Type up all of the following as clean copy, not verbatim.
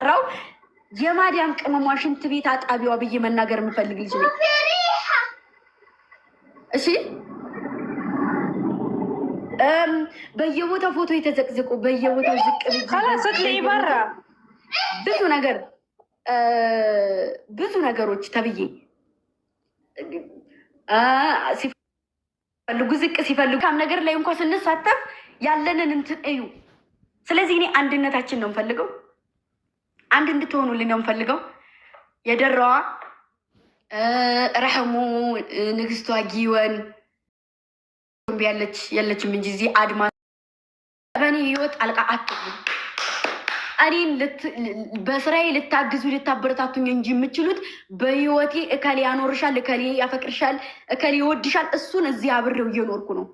ራው የማዲያም ቅመሟ ሽንት ቤት አጣቢዋ ብዬ መናገር የምፈልግ ልጅ ነኝ። እሺ በየቦታው ፎቶ የተዘቅዝቁ በየቦታው ዝቅ ብዙ ነገሮች ተብዬ ሲፈልጉ ዝቅ ሲፈልጉ ካም ነገር ላይ እንኳን ስንሳተፍ ያለንን እንትን እዩ። ስለዚህ እኔ አንድነታችን ነው የምፈልገው። አንድ እንድትሆኑልኝ ነው የምፈልገው። የደራዋ ረሐሙ ንግስቷ ጊወን የለችም እንጂ እዚህ አድማ በእኔ ህይወት አልቃ አትሉ። እኔን በስራዬ ልታግዙ ልታበረታቱኝ እንጂ የምችሉት በህይወቴ እከሌ ያኖርሻል፣ እከሌ ያፈቅርሻል፣ እከሌ ይወድሻል፣ እሱን እዚህ አብሬው እየኖርኩ ነው።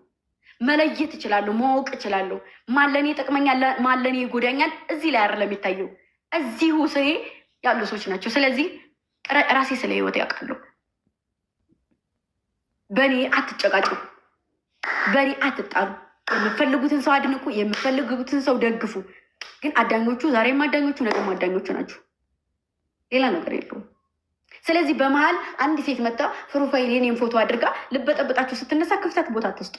መለየት እችላለሁ፣ ማወቅ እችላለሁ። ማለኔ ይጠቅመኛል፣ ማለኔ ይጎዳኛል። እዚህ ላይ አይደለም የሚታየው፣ እዚሁ ስሬ ያሉ ሰዎች ናቸው። ስለዚህ ራሴ ስለ ህይወት ያውቃለሁ። በእኔ አትጨቃጭቁ፣ በእኔ አትጣሉ። የምፈልጉትን ሰው አድንቁ፣ የምፈልጉትን ሰው ደግፉ። ግን አዳኞቹ ዛሬም አዳኞቹ ነገም አዳኞቹ ናቸው። ሌላ ነገር የለውም። ስለዚህ በመሀል አንድ ሴት መጣ ፕሮፋይል የኔም ፎቶ አድርጋ ልበጠበጣችሁ ስትነሳ ክፍተት ቦታ አትስጡ።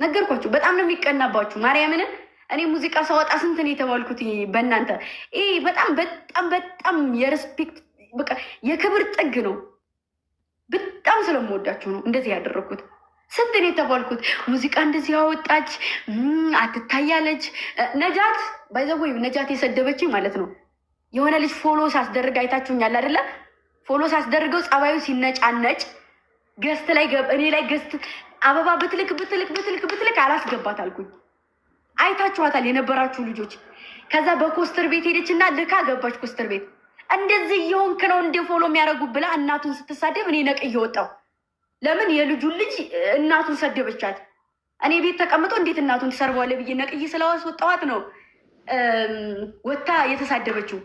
ነገርኳችሁ። በጣም ነው የሚቀናባችሁ። ማርያምን እኔ ሙዚቃ ሳወጣ ስንት ነው የተባልኩት በእናንተ። ይሄ በጣም በጣም በጣም የሬስፔክት በቃ የክብር ጥግ ነው። በጣም ስለምወዳችሁ ነው እንደዚህ ያደረግኩት። ስንት ነው የተባልኩት። ሙዚቃ እንደዚህ ያወጣች አትታያለች። ነጃት ባይዘወይ ነጃት የሰደበችኝ ማለት ነው። የሆነ ልጅ ፎሎ ሳስደርግ አይታችሁኛል አይደለ? ፎሎ ሳስደርገው ጸባዩ ሲነጫነጭ ገስት ላይ እኔ ላይ ገስት አበባ ብትልክ አላስገባት አልኩኝ። አይታችኋታል የነበራችሁ ልጆች። ከዛ በኮስተር ቤት ሄደች እና ልካ ገባች ኮስተር ቤት። እንደዚህ እየሆንክ ነው እንደ ፎሎ የሚያደርጉ ብላ እናቱን ስትሳደብ እኔ ነቅ እየወጣው። ለምን የልጁን ልጅ እናቱን ሰደበቻት። እኔ ቤት ተቀምጦ እንዴት እናቱን ትሰርበዋለህ ብዬ ነቅዬ ስለዋስወጣኋት ነው ወታ የተሳደበችው።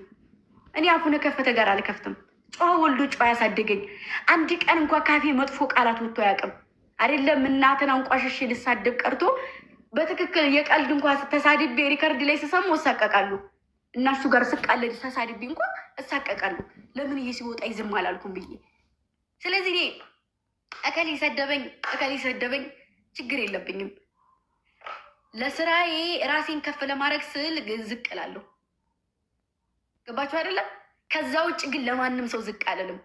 እኔ አፉነ ከፈተ ጋር አልከፍትም። ጨዋ ወልዶ ጨዋ ያሳደገኝ። አንድ ቀን እንኳ ካፌ መጥፎ ቃላት ወጥቶ አያውቅም። አይደለም እናትን አንቋሸሽ ልሳደብ ቀርቶ በትክክል የቀልድ እንኳ ተሳድቤ ሪከርድ ላይ ስሰሙ እሳቀቃሉ። እናሱ ጋር ስቃለድ ተሳድቤ እንኳ እሳቀቃሉ። ለምን ይሄ ሲወጣ ይዝም አላልኩም ብዬ። ስለዚህ እኔ እከሌ ሰደበኝ ችግር የለብኝም። ለስራዬ ራሴን ከፍ ለማድረግ ስል ዝቅ እላለሁ። ገባችሁ አይደለም? ከዛ ውጭ ግን ለማንም ሰው ዝቅ አልልም።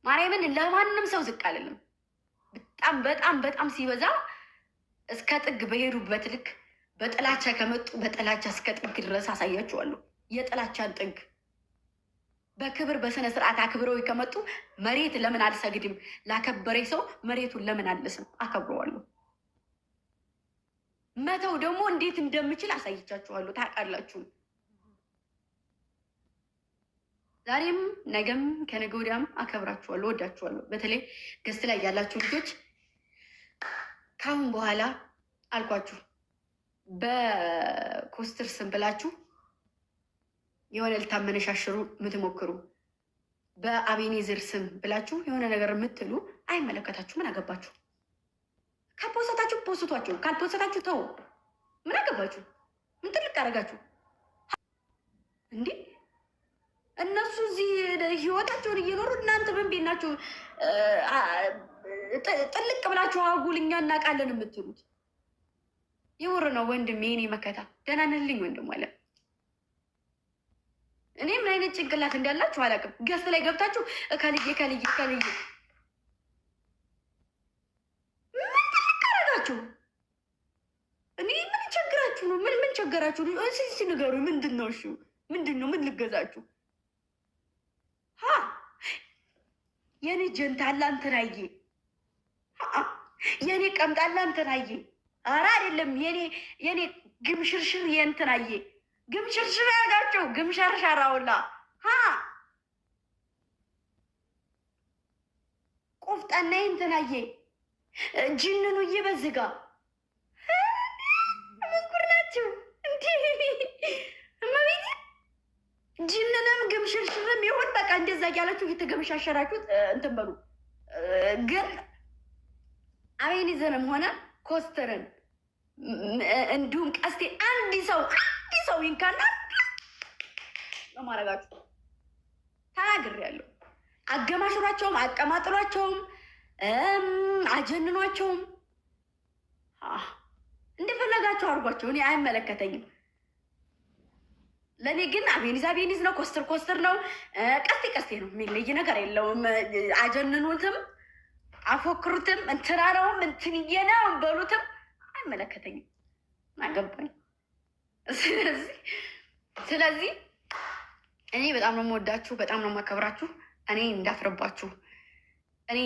ማርያምን ለማንም ሰው ዝቅ አልልም። በጣም በጣም በጣም ሲበዛ እስከ ጥግ በሄዱበት ልክ በጥላቻ ከመጡ በጥላቻ እስከ ጥግ ድረስ አሳያችኋለሁ። የጥላቻን ጥግ በክብር በስነ ስርዓት አክብረው ከመጡ መሬት ለምን አልሰግድም? ላከበረኝ ሰው መሬቱን ለምን አልስም? አከብረዋለሁ። መተው ደግሞ እንዴት እንደምችል አሳይቻችኋለሁ። ታውቃላችሁ። ዛሬም ነገም ከነገ ወዲያም አከብራችኋለሁ፣ ወዳችኋለሁ። በተለይ ገስት ላይ ያላችሁ ልጆች ካሁን በኋላ አልኳችሁ በኮስትር ስም ብላችሁ የሆነ ልታመነሻሽሩ የምትሞክሩ በአቤኔዘር ስም ብላችሁ የሆነ ነገር የምትሉ አይመለከታችሁ። ምን አገባችሁ? ካልፖሰታችሁ ፖስቷችሁ፣ ካልፖሰታችሁ ተው። ምን አገባችሁ? ምን ትልቅ አደረጋችሁ እንዴ? እነሱ እዚህ ህይወታቸውን እየኖሩ እናንተ ምን ቤት ናችሁ? ጥልቅ ብላችሁ አጉልኛ እናውቃለን የምትሉት የወር ነው። ወንድም የኔ መከታ ደህና ነህልኝ ወንድም አለ። እኔ ምን አይነት ጭንቅላት እንዳላችሁ አላውቅም። ገስት ላይ ገብታችሁ ከልዬ ምን ትልቀረጋችሁ? እኔ ምን ቸግራችሁ ነው? ምን ቸገራችሁ ነው? እስኪ ንገሩ። ምንድን ነው? እሺ ምንድን ነው? ምን ልገዛችሁ? የኔ ጀንታላ እንትናዬ፣ የኔ ቀምጣላ እንትናዬ። ኧረ አይደለም የኔ ግምሽርሽር የእንትናዬ ግምሽርሽር ያጋቸው ግምሸርሸራውላ ቆፍጣናዬ እንትናዬ ጅንኑዬ በዝጋ ምንኩር ናቸው እንዲህ እመቤቴ። ጅንንም ግምሽርሽርም ይሁን በቃ እንደዛ እያላችሁ እየተገመሻሸራችሁት እንትን በሉ። ግን አቤኔዘርም ሆነ ኮስተርን እንዲሁም ቀስቴ አንድ ሰው ይንካና ነው ማረጋችሁ። ተናግሬያለሁ። አገማሽሯቸውም፣ አቀማጥሏቸውም፣ አጀንኗቸውም እንደፈለጋቸው አድርጓቸው። እኔ አይመለከተኝም። ለእኔ ግን አቤኒዝ አቤኒዝ ነው፣ ኮስተር ኮስተር ነው፣ ቀስቴ ቀስቴ ነው። የሚለይ ነገር የለውም። አጀንኑትም፣ አፎክሩትም፣ እንትና ነውም እንትንዬ ነው በሉትም አይመለከተኝም። አገባኝ። ስለዚህ እኔ በጣም ነው የምወዳችሁ፣ በጣም ነው የማከብራችሁ። እኔ እንዳፍርባችሁ፣ እኔ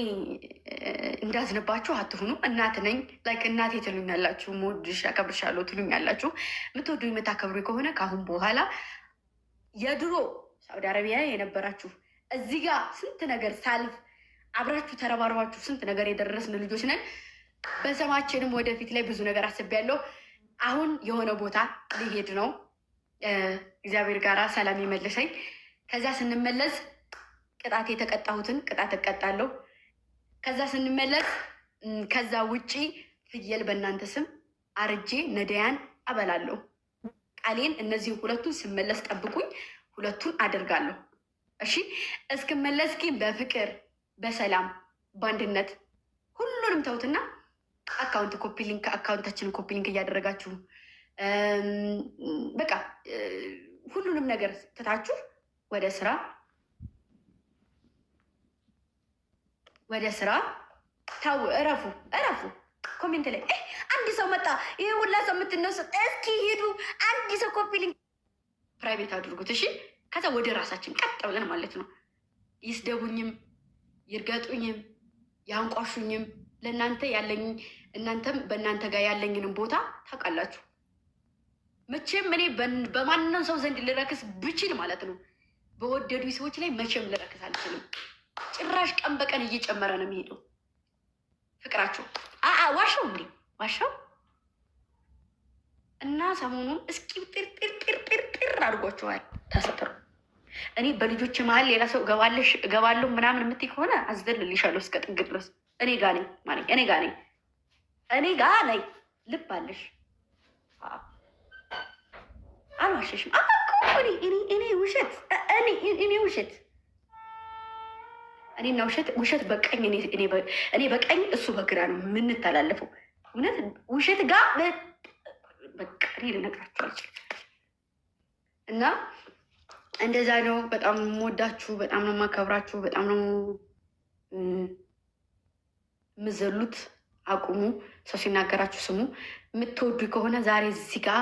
እንዳዝንባችሁ አትሁኑ። እናት ነኝ። ላይክ እናቴ ትሉኛላችሁ፣ የምወድሽ አከብርሻለሁ ትሉኛላችሁ። የምትወዱ የምታከብሩ ከሆነ ከአሁን በኋላ የድሮ ሳውዲ አረቢያ የነበራችሁ እዚህ ጋር ስንት ነገር ሳልፍ አብራችሁ ተረባርባችሁ ስንት ነገር የደረስን ልጆች ነን። በሰማችንም ወደፊት ላይ ብዙ ነገር አስቤያለሁ። አሁን የሆነ ቦታ ሊሄድ ነው። እግዚአብሔር ጋር ሰላም ይመልሰኝ። ከዚያ ስንመለስ ቅጣት የተቀጣሁትን ቅጣት እቀጣለሁ። ከዛ ስንመለስ ከዛ ውጪ ፍየል በእናንተ ስም አርጄ ነዳያን አበላለሁ። ቃሌን እነዚህን ሁለቱን ስመለስ ጠብቁኝ። ሁለቱን አደርጋለሁ። እሺ፣ እስክመለስ ግን በፍቅር በሰላም በአንድነት ሁሉንም ተውትና አካውንት ኮፒ ሊንክ አካውንታችንን ኮፒ ሊንክ እያደረጋችሁ በቃ ሁሉንም ነገር ትታችሁ ወደ ስራ ታው እረፉ። ኮሜንት ላይ አንድ ሰው መጣ፣ ይሄ ሁላ ሰው የምትነሱ እስኪ ሄዱ፣ አንድ ሰው ኮፒ ሊንክ ፕራይቬት አድርጉት። እሺ፣ ከዛ ወደ ራሳችን ቀጥ ብለን ማለት ነው። ይስደቡኝም ይርገጡኝም ያንቋሹኝም ለእናንተ ያለኝ እናንተም በእናንተ ጋር ያለኝንም ቦታ ታውቃላችሁ። መቼም እኔ በማንም ሰው ዘንድ ልረክስ ብችል ማለት ነው በወደዱ ሰዎች ላይ መቼም ልረክስ አልችልም። ጭራሽ ቀን በቀን እየጨመረ ነው የሚሄደው ፍቅራቸው። ዋሻው እንዴ ዋሻው እና ሰሞኑን እስኪ ጥርጥር አድርጓቸዋል። ተሰጥሩ እኔ በልጆች መሀል ሌላ ሰው እገባለሁ ምናምን የምትይ ከሆነ አዝደልልሻለሁ እስከ ጥግ ድረስ። እኔ ጋ ነኝ ማለት እኔ ጋ ነኝ። ልብ አለሽ፣ አልዋሸሽም። እኔ ውሸት እኔና ውሸት በቀኝ እኔ በቀኝ እሱ በግራ ነው የምንተላለፈው። እውነት ውሸት ጋር በቃ እኔ ልነግራችሁ አልችልም። እና እንደዛ ነው። በጣም የምወዳችሁ፣ በጣም ነው የማከብራችሁ፣ በጣም ነው የምዘሉት። አቁሙ። ሰው ሲናገራችሁ ስሙ። የምትወዱ ከሆነ ዛሬ እዚህ ጋር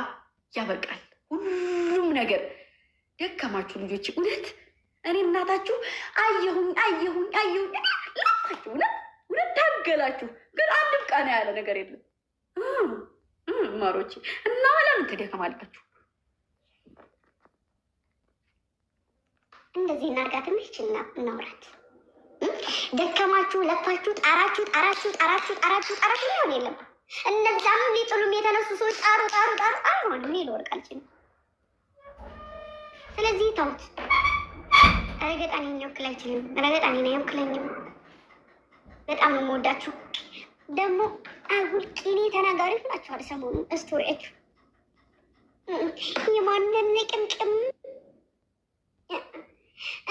ያበቃል ሁሉም ነገር። ደከማችሁ ልጆች፣ እውነት እኔ እናታችሁ አየሁኝ ላችሁ፣ እውነት ታገላችሁ፣ ግን አንድም ቃና ያለ ነገር የለም ማሮቼ። እና ለምን ትደከማላችሁ? እንደዚህ እናርጋትም ይችልና እናውራት። ደከማችሁ፣ ለፋችሁ፣ ጣራችሁ ሊሆን የለም። እነዛም ሊጥሉም የተነሱ ሰዎች ጣሩ አይሆንም። እኔ ልወርቅ አልችልም። ስለዚህ ተውት። ረገጣኔ ወክል አይችልም። ረገጣኔ ነው ወክለኝም። በጣም ነው የምወዳችሁ። ደግሞ አሁን ቅኔ ተናጋሪ ሆናችኋል። ሰሞኑን ስቶሪያችሁ የማንን ቅምቅም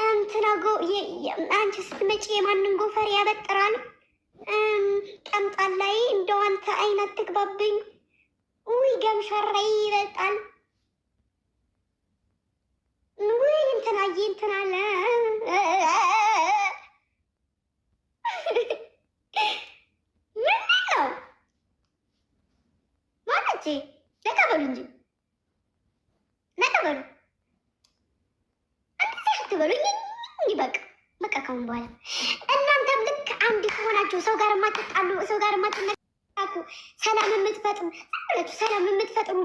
እንትናጎ አንቺ ስትመጪ የማንን ጎፈር ያበጥራል ቀምጣል ላይ እንደው አንተ አይነት ትግባብኝ። ውይ ገምሸራይ ይበልጣል። ውይ እንትናዬ እንትናለ ምንድን ነው ማለቼ? ነቀበሉ እንጂ ነቀበሉ በሉኝ። በቃ ከሁን በኋላ እናንተም ልክ አንድ ከሆናችሁ ሰው ጋር የማትጣሉ ሰው ጋር የማትነካኩ ሰላም የምትፈጥሩ